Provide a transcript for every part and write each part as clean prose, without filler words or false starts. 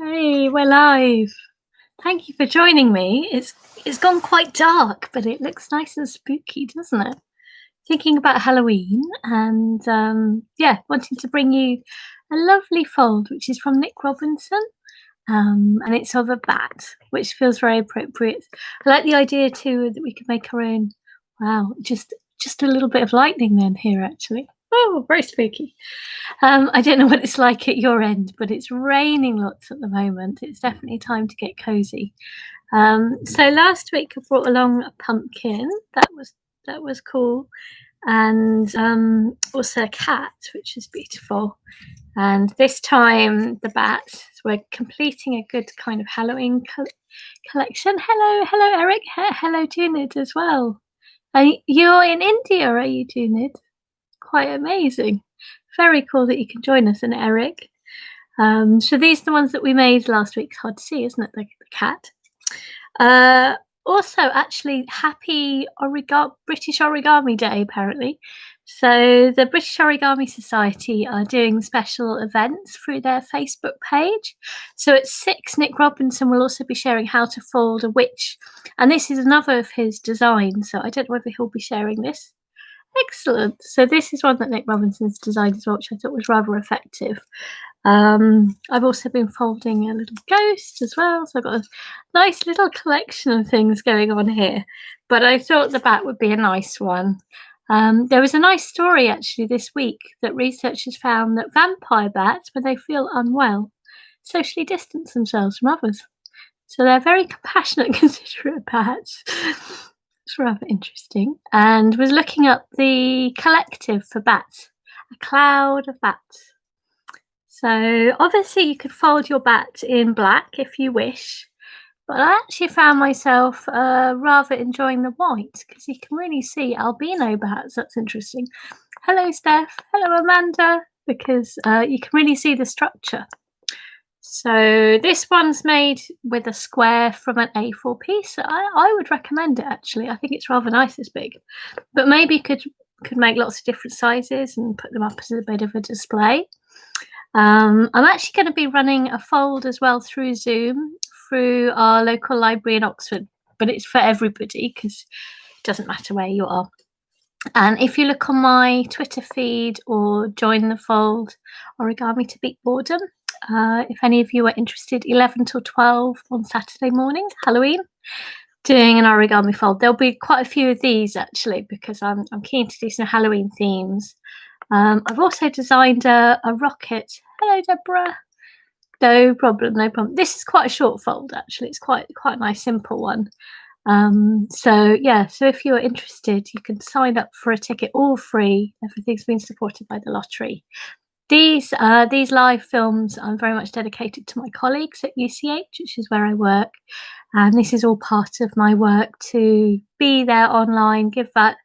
Hey, we're live. Thank you for joining me. It's gone quite dark, but it looks nice and spooky, doesn't it? Thinking about Halloween and wanting to bring you a lovely fold, which is from Nick Robinson. And it's of a bat, which feels very appropriate. I like the idea too that we could make our own. Wow, just a little bit of lightning then here actually. Oh, very spooky. I don't know what it's like at your end, but it's raining lots at the moment. It's definitely time to get cozy. So last week I brought along a pumpkin. That was cool, and also a cat, which is beautiful. And this time the bat. So we're completing a good kind of Halloween collection. Hello, Eric. Hello, Junid as well. You're in India, are you, Junid? Quite amazing. Very cool that you can join us, and Eric. So these are the ones that we made last week. It's hard to see, isn't it? The cat. Also, actually, happy British Origami Day, apparently. So the British Origami Society are doing special events through their Facebook page. So at 6, Nick Robinson will also be sharing how to fold a witch. And this is another of his designs. So I don't know whether he'll be sharing this. Excellent. So this is one that Nick Robinson's designed as well, which I thought was rather effective. I've also been folding a little ghost as well, so I've got a nice little collection of things going on here. But I thought the bat would be a nice one. There was a nice story actually this week that researchers found that vampire bats, when they feel unwell, socially distance themselves from others. So they're very compassionate, considerate bats. It's rather interesting. And was looking up the collective for bats, a cloud of bats. So obviously you could fold your bat in black if you wish, but I actually found myself rather enjoying the white because you can really see albino bats. That's interesting. Hello, Steph. Hello, Amanda, because you can really see the structure. So this one's made with a square from an A4 piece. I would recommend it actually. I think it's rather nice this big, but maybe you could make lots of different sizes and put them up as a bit of a display. I'm actually going to be running a fold as well through Zoom through our local library in Oxford, but it's for everybody because it doesn't matter where you are. And if you look on my Twitter feed or join the fold Origami to Beat Boredom, if any of you are interested, 11 till 12 on Saturday morning, Halloween, doing an origami fold. There'll be quite a few of these actually because I'm keen to do some Halloween themes. I've also designed a rocket. Hello, Deborah. No problem. This is quite a short fold, actually. It's quite a nice, simple one. So if you're interested, you can sign up for a ticket, all free. Everything's been supported by the lottery. These live films I'm very much dedicated to my colleagues at UCH, which is where I work. And this is all part of my work to be there online, give that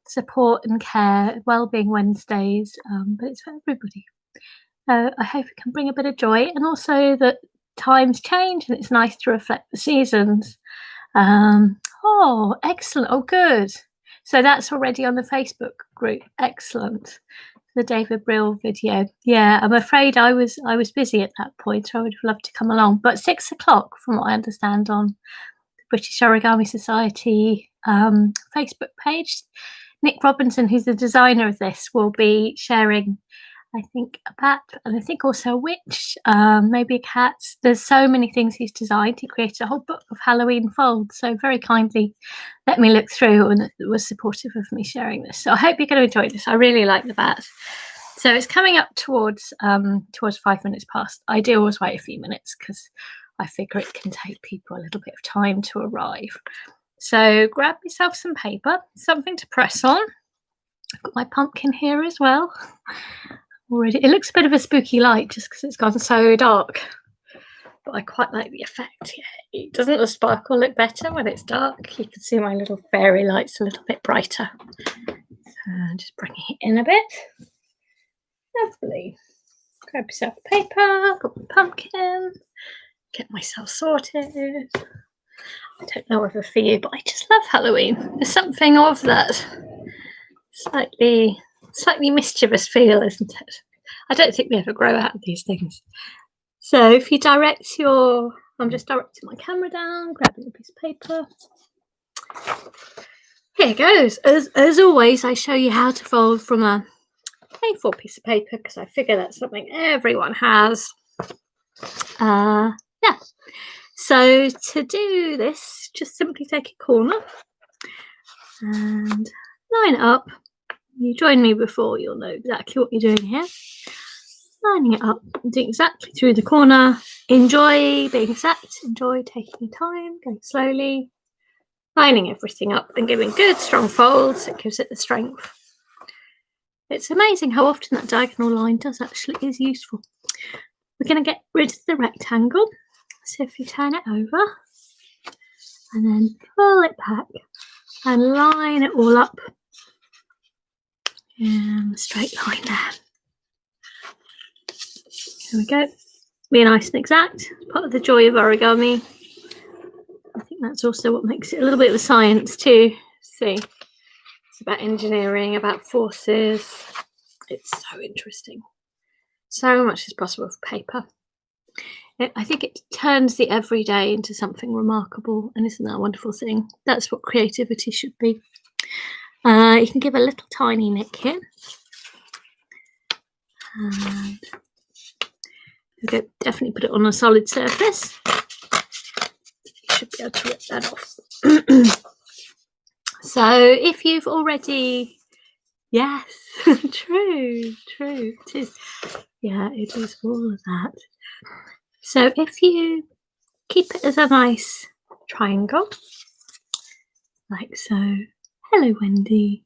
support and care, Wellbeing Wednesdays, but it's for everybody. I hope it can bring a bit of joy, and also that times change and it's nice to reflect the seasons. Oh, excellent. Oh, good. So that's already on the Facebook group. Excellent. The David Brill video. Yeah, I'm afraid I was busy at that point, so I would have loved to come along. But 6 o'clock, from what I understand, on the British Origami Society Facebook page, Nick Robinson, who's the designer of this, will be sharing, I think, a bat and I think also a witch, maybe a cat. There's so many things he's designed. He created a whole book of Halloween folds, so very kindly let me look through and was supportive of me sharing this. So I hope you're going to enjoy this. I really like the bat. So it's coming up towards 5 minutes past. I do always wait a few minutes because I figure it can take people a little bit of time to arrive. So grab yourself some paper, something to press on. I've got my pumpkin here as well. Already, it looks a bit of a spooky light just because it's gone so dark. But I quite like the effect. Yeah. Doesn't the sparkle look better when it's dark? You can see my little fairy lights a little bit brighter. So just bringing it in a bit. Lovely. Grab yourself a paper, got my pumpkin, get myself sorted. I don't know whether for you, but I just love Halloween. There's something of that slightly mischievous feel, isn't it? I don't think we ever grow out of these things. So if you direct your, I'm just directing my camera down, grabbing a piece of paper. Here it goes. As always, I show you how to fold from a A4 piece of paper because I figure that's something everyone has. Yeah. So to do this, just simply take a corner and line it up. You joined me before, you'll know exactly what you're doing here. Lining it up, doing exactly through the corner. Enjoy being exact, enjoy taking your time, going slowly, lining everything up and giving good strong folds. It gives it the strength. It's amazing how often that diagonal line is useful. We're going to get rid of the rectangle. So if you turn it over and then pull it back and line it all up in a straight line there. There we go. Be nice and exact. Part of the joy of origami. I think that's also what makes it a little bit of a science too. See, it's about engineering, about forces. It's so interesting. So much is possible for paper. I think it turns the everyday into something remarkable, and isn't that a wonderful thing? That's what creativity should be. You can give a little tiny nick here. And okay, definitely put it on a solid surface. You should be able to rip that off. So if you've already, yes, true, it is. Yeah, it is all of that. So if you keep it as a nice triangle, like so. Hello, Wendy.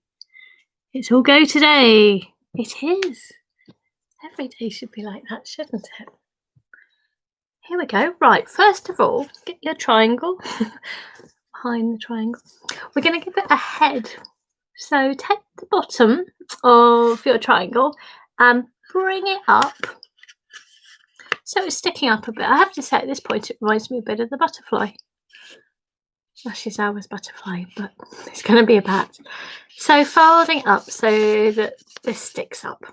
It's all go today. It is. Every day should be like that, shouldn't it? Here we go. Right, first of all, get your triangle behind the triangle. We're going to give it a head. So take the bottom of your triangle and bring it up. So it's sticking up a bit. I have to say at this point it reminds me a bit of the butterfly. Well, she's ours butterfly, but it's going to be a bat. So folding up so that this sticks up,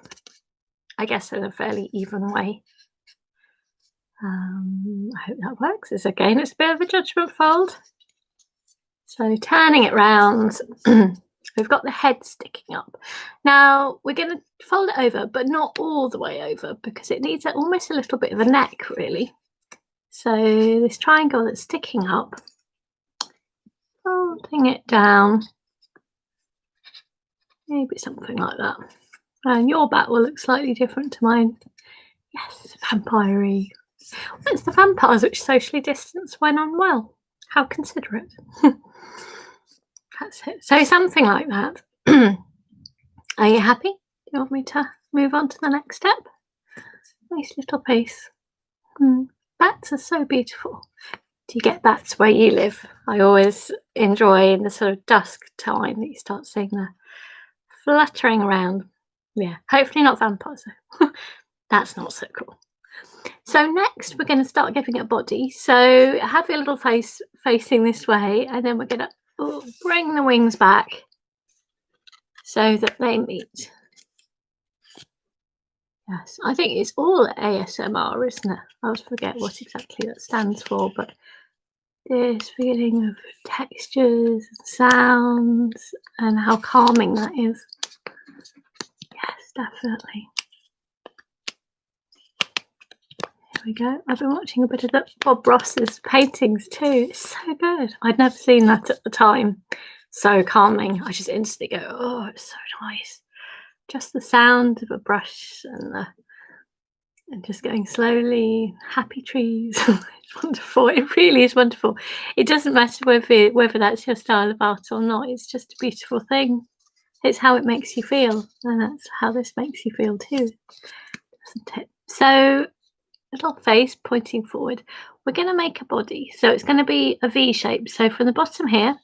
I guess in a fairly even way. I hope that works. It's a bit of a judgment fold. So turning it round, we've got the head sticking up. Now we're going to fold it over, but not all the way over because it needs almost a little bit of a neck, really. So this triangle that's sticking up, folding it down, maybe something like that. And your bat will look slightly different to mine. Yes, vampire-y. Well, it's the vampires which socially distance when unwell. How considerate. That's it. So something like that. Are you happy? Do you want me to move on to the next step? Nice little piece. Bats are so beautiful. Do you get bats where you live? I always enjoy in the sort of dusk time that you start seeing the fluttering around. Yeah, hopefully not vampires though. That's not so cool. So next we're going to start giving it a body. So have your little face facing this way, and then we're going to bring the wings back so that they meet. Yes, I think it's all ASMR, isn't it? I always forget what exactly that stands for, but this feeling of textures, sounds, and how calming that is. Yes, definitely. There we go. I've been watching a bit of Bob Ross's paintings too. It's so good. I'd never seen that at the time. So calming. I just instantly go, oh, it's so nice. Just the sound of a brush and just going slowly. Happy trees. It's wonderful. It really is wonderful. It doesn't matter whether that's your style of art or not. It's just a beautiful thing. It's how it makes you feel, and that's how this makes you feel too, isn't it? So little face pointing forward. We're going to make a body, so it's going to be a V shape. So from the bottom here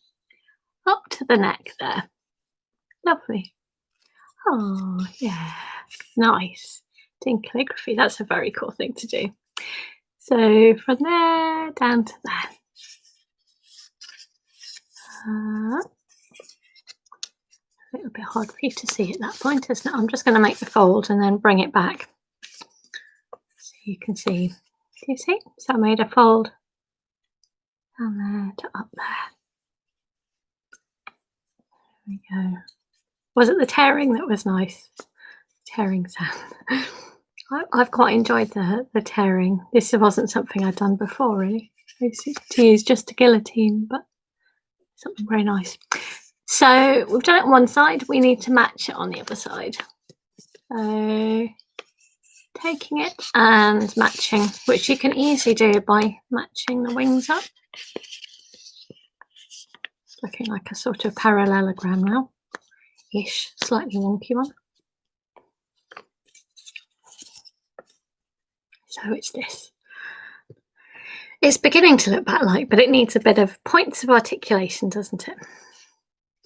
up to the neck there. Lovely. Oh yeah, nice. Doing calligraphy, that's a very cool thing to do. So from there down to there. A little bit hard for you to see at that point, isn't it? I'm just going to make the fold and then bring it back so you can see. Do you see? So I made a fold down there to up there. There we go. Was it the tearing that was nice? Tearing sound. I've quite enjoyed the tearing. This wasn't something I'd done before, really. I used to use just a guillotine, but something very nice. So we've done it on one side. We need to match it on the other side. So taking it and matching, which you can easily do by matching the wings up. It's looking like a sort of parallelogram now, ish, slightly wonky one. So it's this. It's beginning to look bat-like, but it needs a bit of points of articulation, doesn't it?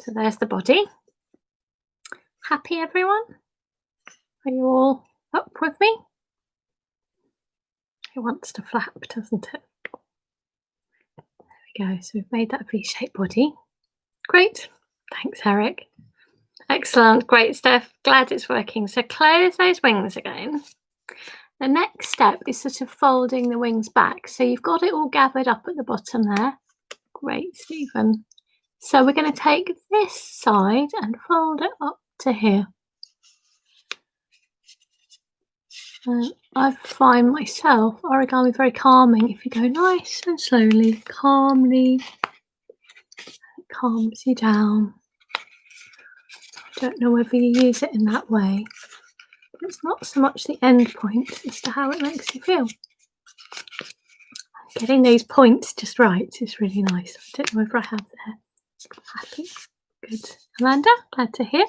So there's the body. Happy, everyone? Are you all up with me? It wants to flap, doesn't it? There we go. So we've made that V-shaped body. Great. Thanks, Eric. Excellent. Great stuff. Glad it's working. So close those wings again. The next step is sort of folding the wings back. So you've got it all gathered up at the bottom there. Great, Stephen. So we're going to take this side and fold it up to here. I find myself origami very calming if you go nice and slowly, calmly. It calms you down. I don't know whether you use it in that way. It's not so much the end point as to how it makes you feel. Getting those points just right is really nice. I don't know whether I have there. Happy? Good. Amanda, glad to hear.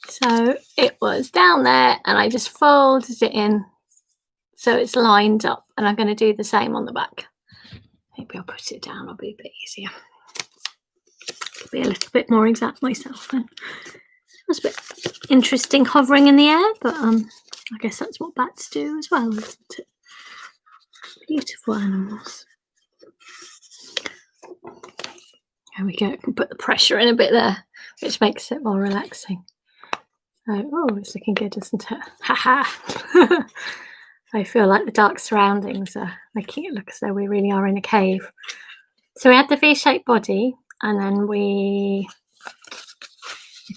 So it was down there and I just folded it in so it's lined up, and I'm going to do the same on the back. Maybe I'll put it down, it'll be a bit easier. I'll be a little bit more exact myself then. It was a bit interesting hovering in the air, but I guess that's what bats do as well, isn't it? Beautiful animals. There we go. I can put the pressure in a bit there, which makes it more relaxing. So, oh, it's looking good, isn't it? Ha! I feel like the dark surroundings are making it look as though we really are in a cave. So we had the V-shaped body, and then we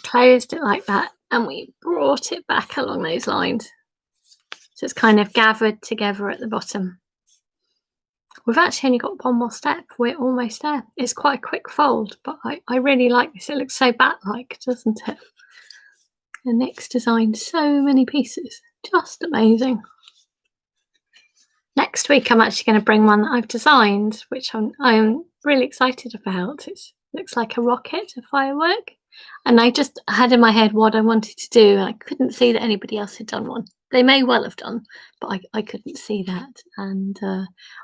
closed it like that, and we brought it back along those lines. So it's kind of gathered together at the bottom. We've actually only got one more step. We're almost there. It's quite a quick fold, but I really like this. It looks so bat-like, doesn't it? And Nick's designed so many pieces. Just amazing. Next week, I'm actually going to bring one that I've designed, which I'm really excited about. It looks like a rocket, a firework. And I just had in my head what I wanted to do, and I couldn't see that anybody else had done one. They may well have done, but I couldn't see that. And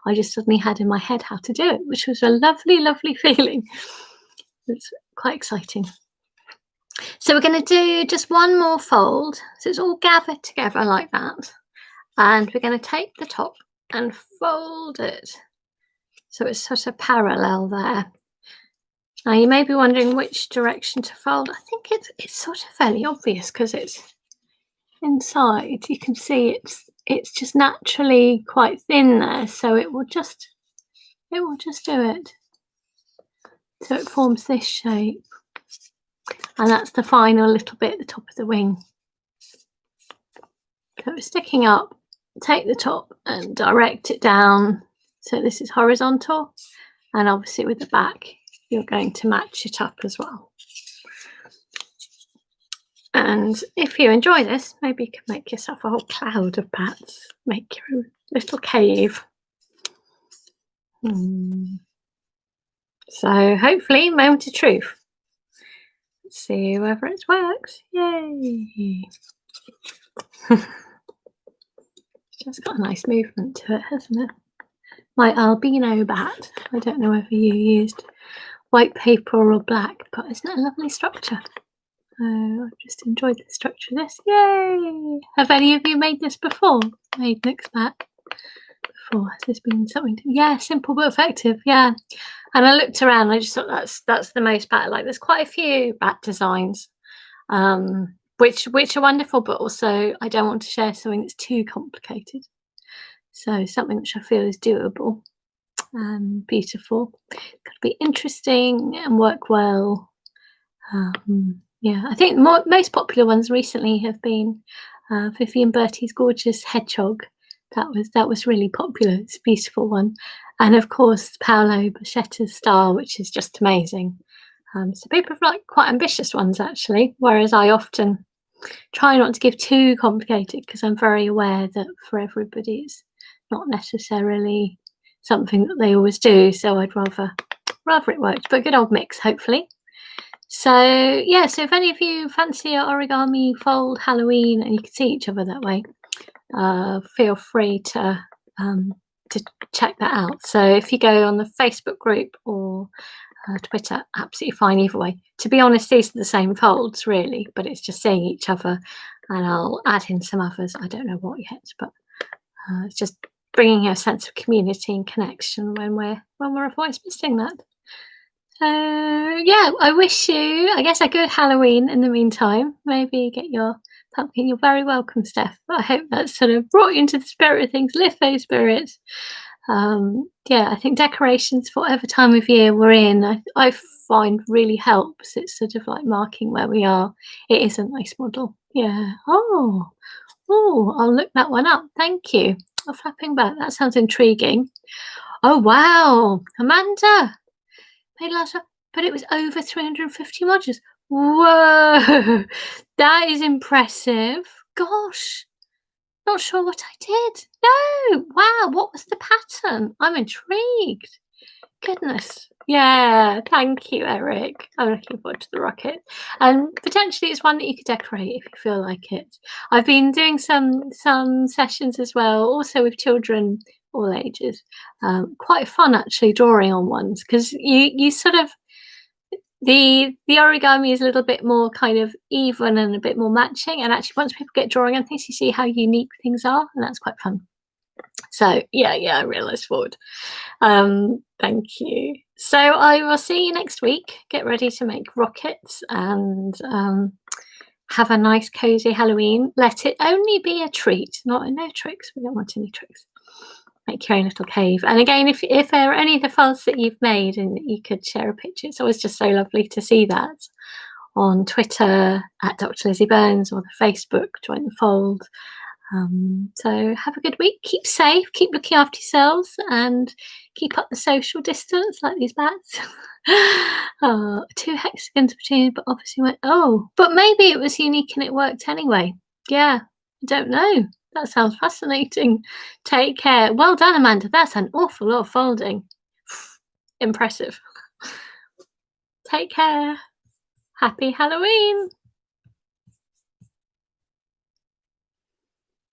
I just suddenly had in my head how to do it, which was a lovely, lovely feeling. It's quite exciting. So we're going to do just one more fold. So it's all gathered together like that. And we're going to take the top and fold it. So it's sort of parallel there. Now you may be wondering which direction to fold. I think it's sort of fairly obvious because it's inside. You can see it's just naturally quite thin there, so it will just do it. So it forms this shape, and that's the final little bit at the top of the wing. So it's sticking up. Take the top and direct it down. So this is horizontal, and obviously with the back, you're going to match it up as well. And if you enjoy this, maybe you can make yourself a whole cloud of bats. Make your own little cave. So hopefully, moment of truth. Let's see whether it works. Yay! It's just got a nice movement to it, hasn't it? My albino bat. I don't know whether you used white paper or black, but isn't it a lovely structure? I've just enjoyed the structure of this. Yay! Have any of you made this before? Made Nick's bat before? Has this been something? Yeah, simple but effective. Yeah. And I looked around and I just thought that's the most bat-like. There's quite a few bat designs, which are wonderful, but also I don't want to share something that's too complicated. So something which I feel is doable and beautiful. Got to be interesting and work well. Yeah, I think the most popular ones recently have been Vivian Bertie's gorgeous hedgehog. That was really popular. It's a beautiful one, and of course Paolo Boschetta's star, which is just amazing. So people have like quite ambitious ones actually, whereas I often try not to give too complicated because I'm very aware that for everybody it's not necessarily something that they always do. So I'd rather it worked, but a good old mix, hopefully. So yeah, so if any of you fancy a origami fold Halloween and you can see each other that way, feel free to check that out. So if you go on the Facebook group or Twitter, absolutely fine either way. To be honest, these are the same folds really, but it's just seeing each other, and I'll add in some others. I don't know what yet, but it's just bringing a sense of community and connection when we're otherwise missing that. So yeah, I wish you, I guess, a good Halloween in the meantime. Maybe get your pumpkin. You're very welcome, Steph. I hope that's sort of brought you into the spirit of things. Lift those spirits. Yeah, I think decorations for whatever time of year we're in, I find really helps. It's sort of like marking where we are. It is a nice model. Yeah. Oh, I'll look that one up. Thank you. Oh, flapping back. That sounds intriguing. Oh, wow. Amanda. Paid last time, but it was over 350 modules. Whoa. That is impressive. Gosh. Not sure what I did. No. Wow. What was the pattern? I'm intrigued. Goodness. Yeah. Thank you, Eric. I'm looking forward to the rocket. And potentially it's one that you could decorate if you feel like it. I've been doing some sessions as well, also with children all ages. Quite fun actually drawing on ones because you sort of the origami is a little bit more kind of even and a bit more matching, and actually once people get drawing on things you see how unique things are, and that's quite fun. So yeah, I realised forward. Thank you. So I will see you next week. Get ready to make rockets and have a nice cozy Halloween. Let it only be a treat, no tricks. We don't want any tricks. Make your own little cave. And again, if there are any of the files that you've made and you could share a picture, it's always just so lovely to see that on Twitter at Dr. Lizzie Burns or the Facebook Join the Fold. So have a good week. Keep safe. Keep looking after yourselves and keep up the social distance like these bats. 2 hexagons between, but obviously went. Oh, but maybe it was unique and it worked anyway. Yeah, I don't know. That sounds fascinating. Take care. Well done, Amanda. That's an awful lot of folding. Impressive. Take care. Happy Halloween.